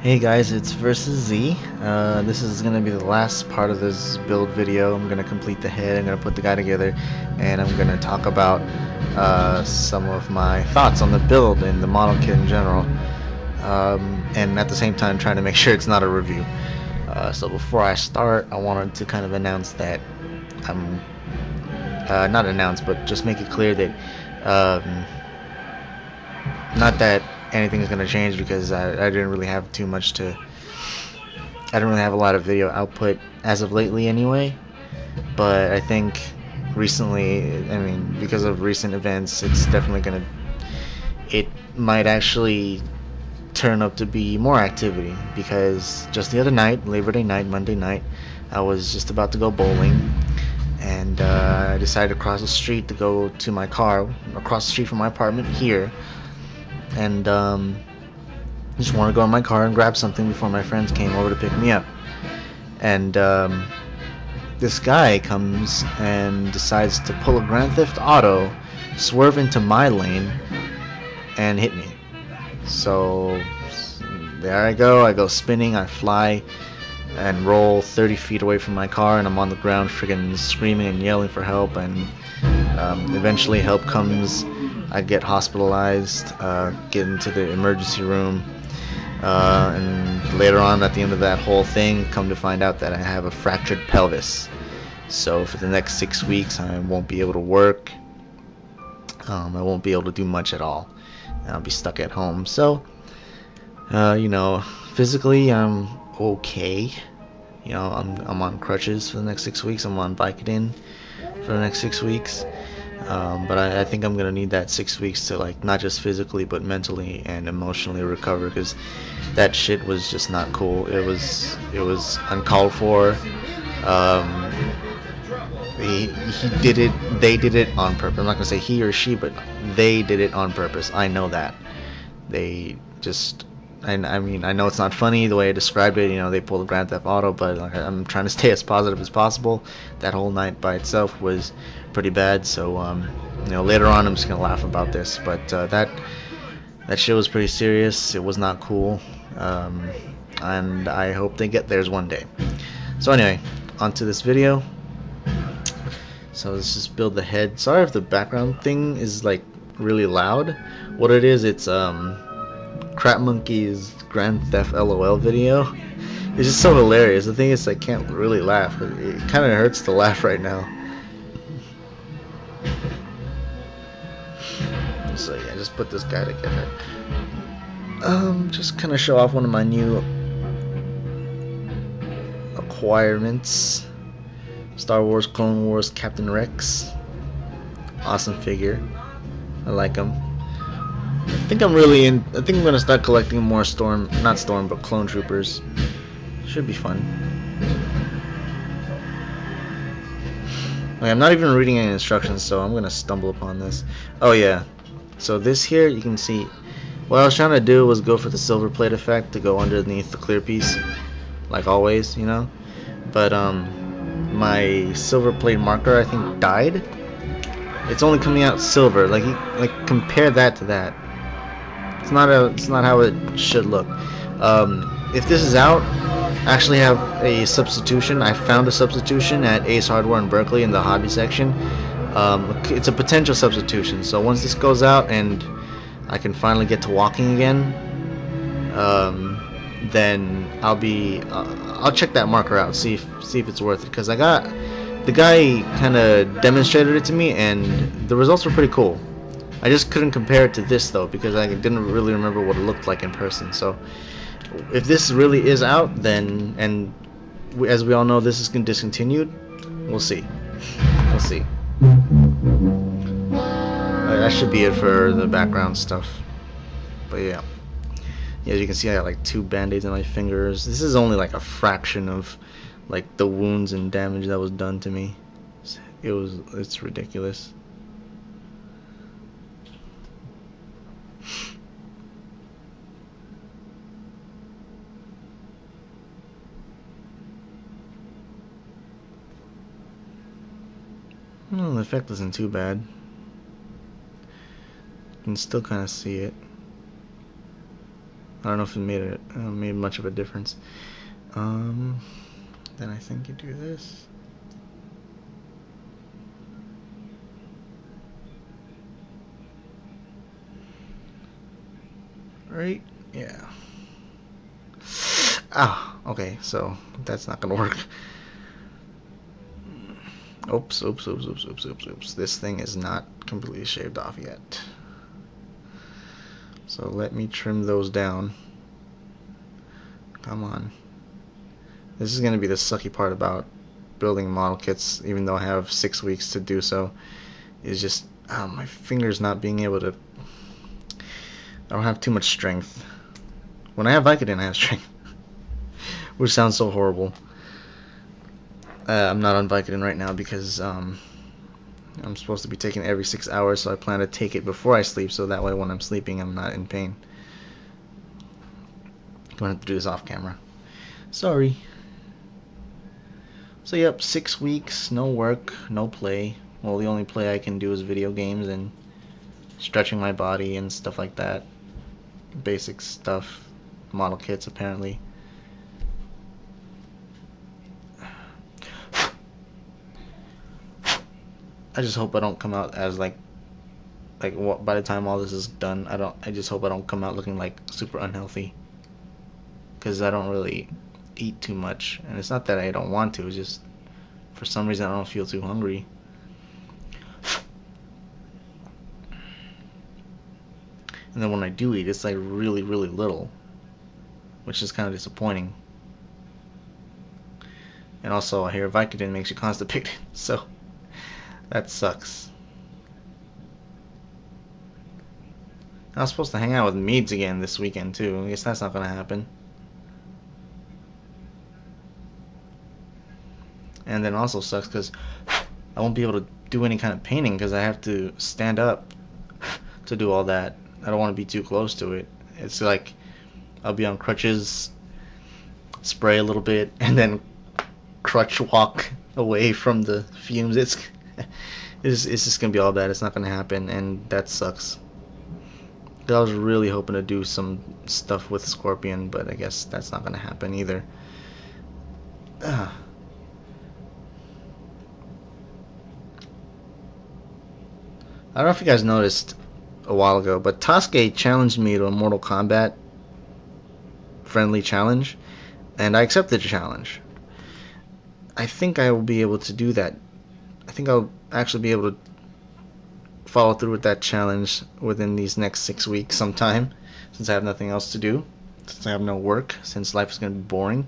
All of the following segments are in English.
Hey guys, it's Versus Z. This is going to be the last part of this build video. I'm going to complete the head, I'm going to put the guy together, and I'm going to talk about some of my thoughts on the build and the model kit in general. And at the same time trying to make sure it's not a review. So before I start, I wanted to kind of announce that I'm not announce, but just make it clear that not that anything is going to change, because I didn't really have too much to. I didn't really have a lot of video output as of lately anyway. But I think recently, I mean, because of recent events, it's definitely gonna. It might actually turn up to be more activity, because just the other night, Labor Day night, Monday night, I was just about to go bowling, and I decided to cross the street to go to my car across the street from my apartment here. And just want to go in my car and grab something before my friends came over to pick me up. And this guy comes and decides to pull a Grand Theft Auto, swerve into my lane, and hit me. So there I go spinning, I fly and roll 30 feet away from my car, and I'm on the ground freaking screaming and yelling for help. And eventually help comes. I get hospitalized, get into the emergency room, and later on at the end of that whole thing, come to find out that I have a fractured pelvis. So for the next 6 weeks I won't be able to work, I won't be able to do much at all, and I'll be stuck at home. So you know, physically I'm okay. You know, I'm on crutches for the next 6 weeks. I'm on Vicodin for the next 6 weeks. But I think I'm gonna need that 6 weeks to, like, not just physically but mentally and emotionally recover, because that shit was just not cool. It was uncalled for. He did it. They did it on purpose. I'm not gonna say he or she, but they did it on purpose. I know that. They just. And I mean, I know it's not funny the way I described it. You know, they pulled a Grand Theft Auto, but like, I'm trying to stay as positive as possible. That whole night by itself was pretty bad. So, you know, later on I'm just gonna laugh about this. But that shit was pretty serious. It was not cool, and I hope they get theirs one day. So anyway, on to this video. So let's just build the head. Sorry if the background thing is like really loud. What it is, it's Crap Monkey's Grand Theft LOL video. It's just so hilarious. The thing is, I can't really laugh. It kind of hurts to laugh right now. So yeah, just put this guy together. Just kind of show off one of my new acquirements. Star Wars, Clone Wars, Captain Rex. Awesome figure. I like him. I think I'm gonna start collecting more but clone troopers. Should be fun. Okay, I'm not even reading any instructions, so I'm gonna stumble upon this. Oh yeah, so this here, you can see what I was trying to do was go for the silver plate effect to go underneath the clear piece, like always, you know. But my silver plate marker, I think, died. It's only coming out silver. Like compare that to that. It's not how it should look. If this is out, I actually have a substitution. I found a substitution at Ace Hardware in Berkeley in the hobby section. It's a potential substitution. So once this goes out and I can finally get to walking again, then I'll check that marker out, see if it's worth it. Because the guy kind of demonstrated it to me, and the results were pretty cool. I just couldn't compare it to this though, because I didn't really remember what it looked like in person. So if this really is out, then, and as we all know, this is discontinued, we'll see. We'll see. That should be it for the background stuff. But yeah. Yeah, as you can see, I got like 2 band-aids on my fingers. This is only like a fraction of like the wounds and damage that was done to me. It's ridiculous. Well, the effect isn't too bad. You can still kind of see it. I don't know if it made much of a difference. Then I think you do this. Right? Yeah. Ah, okay, so that's not gonna work. Oops. This thing is not completely shaved off yet. So let me trim those down. Come on. This is gonna be the sucky part about building model kits, even though I have 6 weeks to do so, is just my fingers not being able to. I don't have too much strength. When I have Vicodin, I have strength. Which sounds so horrible. I'm not on Vicodin right now because I'm supposed to be taking it every 6 hours, so I plan to take it before I sleep, so that way when I'm sleeping I'm not in pain. I'm going to have to do this off camera. Sorry. So yep, 6 weeks, no work, no play. Well, the only play I can do is video games and stretching my body and stuff like that. Basic stuff. Model kits, apparently. I just hope I don't come out as like what, by the time all this is done, I just hope I don't come out looking like super unhealthy, because I don't really eat too much, and it's not that I don't want to, it's just for some reason I don't feel too hungry. And then when I do eat, it's like really little, which is kind of disappointing. And also I hear Vicodin makes you constipated, so that sucks. I was supposed to hang out with Meads again this weekend too. I guess that's not gonna happen. And then also sucks because I won't be able to do any kind of painting because I have to stand up to do all that. I don't want to be too close to it. It's like I'll be on crutches, spray a little bit, and then crutch walk away from the fumes. It's just gonna be all bad. It's not gonna happen, and that sucks. I was really hoping to do some stuff with Scorpion, but I guess that's not gonna happen either. I don't know if you guys noticed a while ago, but Tasuke challenged me to a Mortal Kombat friendly challenge, and I accepted the challenge. I think I will be able to do that. I think I'll actually be able to follow through with that challenge within these next 6 weeks sometime, since I have nothing else to do, since I have no work, since life is going to be boring.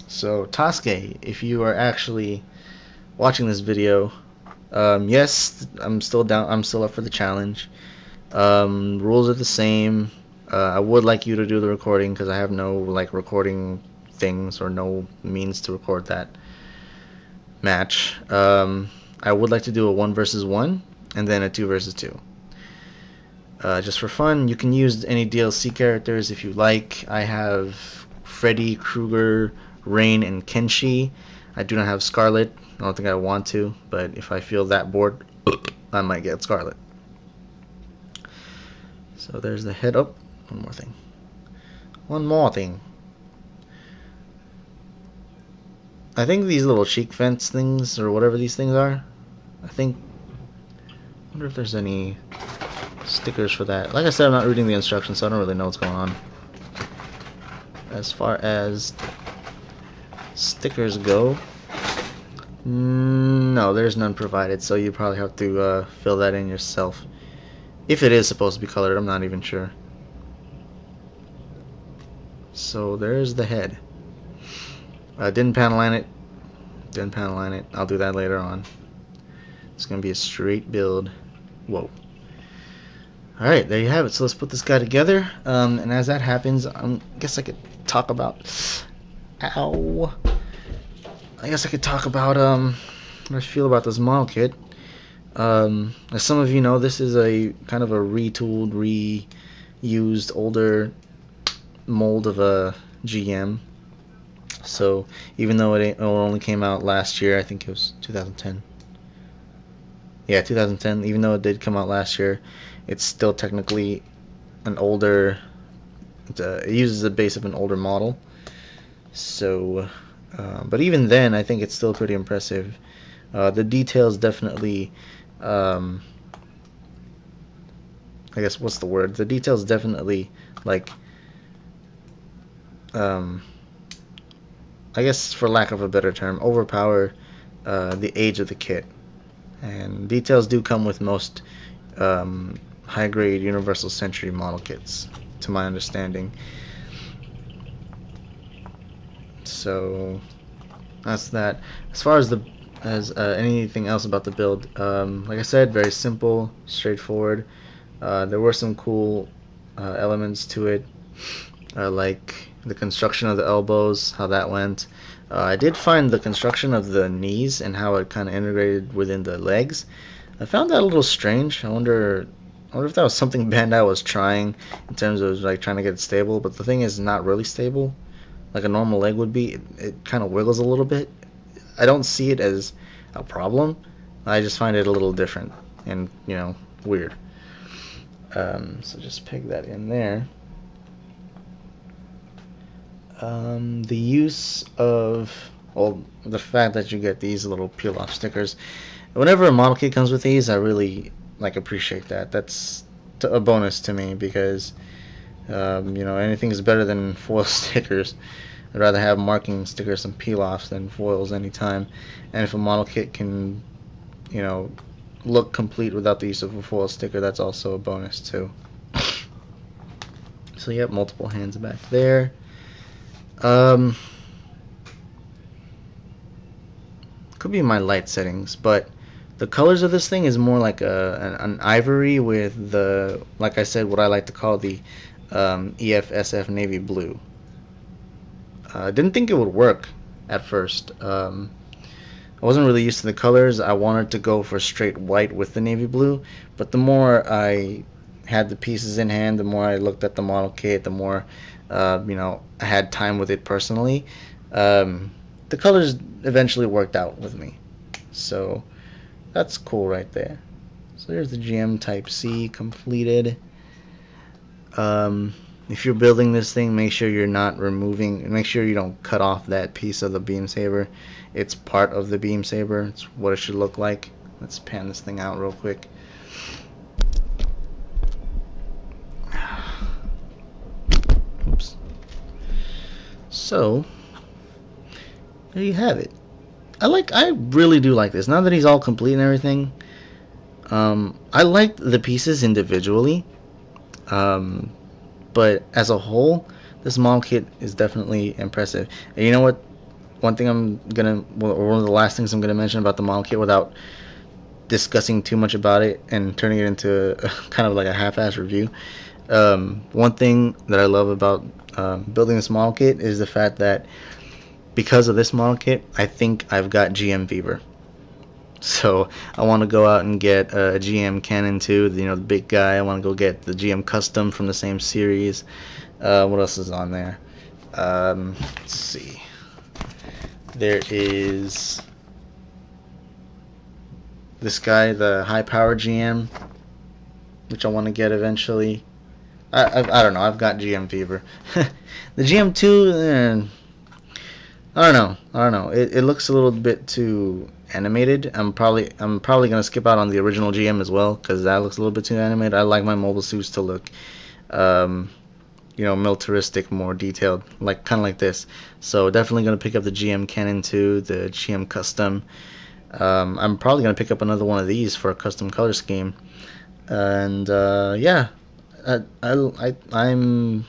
So Tasuke, if you are actually watching this video, yes, I'm still down. I'm still up for the challenge. Rules are the same. I would like you to do the recording because I have no like recording things or no means to record that match. I would like to do a 1 versus 1 and then a 2 versus 2. Just for fun. You can use any DLC characters if you like. I have Freddy, Krueger, Rain, and Kenshi. I do not have Scarlet. I don't think I want to, but if I feel that bored, I might get Scarlet. So there's the head up. One more thing. One more thing. I think these little cheek fence things, or whatever these things are, I wonder if there's any stickers for that. Like I said, I'm not reading the instructions, so I don't really know what's going on. As far as stickers go, no, there's none provided, so you probably have to fill that in yourself. If it is supposed to be colored, I'm not even sure. So there's the head. Didn't panel line it. Didn't panel line it. I'll do that later on. It's going to be a straight build. Whoa. Alright, there you have it. So let's put this guy together. And as that happens, I guess I could talk about... Ow. I guess I could talk about what I feel about this model kit. As some of you know, this is a kind of a retooled, reused, older mold of a GM. So even though it only came out last year, I think it was 2010. Yeah, 2010. Even though it did come out last year, it's still technically an older. It uses the base of an older model. So, but even then, I think it's still pretty impressive. The details definitely. I guess what's the word? The details definitely like. I guess for lack of a better term, overpower the age of the kit. And details do come with most high-grade Universal Century model kits, to my understanding. So that's that. As far as anything else about the build, like I said, very simple, straightforward. There were some cool elements to it, like the construction of the elbows, how that went. I did find the construction of the knees and how it kind of integrated within the legs. I found that a little strange. I wonder if that was something Bandai was trying in terms of like trying to get it stable. But the thing is, not really stable, like a normal leg would be. It kind of wiggles a little bit. I don't see it as a problem. I just find it a little different and, you know, weird. So just peg that in there. The use of, well, the fact that you get these little peel-off stickers. Whenever a model kit comes with these, I really appreciate that. That's a bonus to me because you know, anything is better than foil stickers. I'd rather have marking stickers and peel-offs than foils anytime. And if a model kit can, you know, look complete without the use of a foil sticker, that's also a bonus too. So you have multiple hands back there. Could be my light settings, but the colors of this thing is more like an ivory with the, like I said, what I like to call the EFSF navy blue. I didn't think it would work at first. I wasn't really used to the colors. I wanted to go for straight white with the navy blue, but the more I had the pieces in hand, the more I looked at the model kit, the more you know, I had time with it personally. The colors eventually worked out with me, so that's cool right there. So there's the GM Type C completed. If you're building this thing, make sure you're not removing, make sure you don't cut off that piece of the beam saber. It's part of the beam saber. It's what it should look like. Let's pan this thing out real quick. Oops. So there you have it. I really do like this. Now that he's all complete and everything, I liked the pieces individually, but as a whole, this model kit is definitely impressive. And you know what? One thing one of the last things I'm gonna mention about the model kit, without discussing too much about it and turning it into kind of like a half-ass review. One thing that I love about building this model kit is the fact that because of this model kit, I think I've got GM fever. So I want to go out and get a GM Cannon too, you know, the big guy. I want to go get the GM Custom from the same series. What else is on there? Let's see. There is this guy, the high power GM, which I want to get eventually. I don't know. I've got GM fever. The GM2, I don't know. It looks a little bit too animated. I'm probably gonna skip out on the original GM as well because that looks a little bit too animated. I like my mobile suits to look, you know, militaristic, more detailed, like kind of like this. So definitely gonna pick up the GM Cannon 2, the GM Custom. I'm probably gonna pick up another one of these for a custom color scheme. And yeah, I'm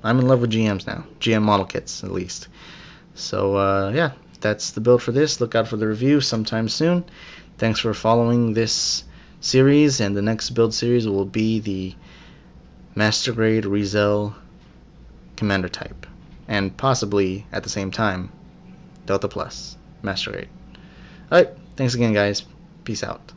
in love with GMs now. GM model kits, at least. So yeah, that's the build for this. Look out for the review sometime soon. Thanks for following this series, and the next build series will be the Master Grade Rizel Commander type, and possibly at the same time Delta Plus Master Grade. Alright, thanks again guys. Peace out.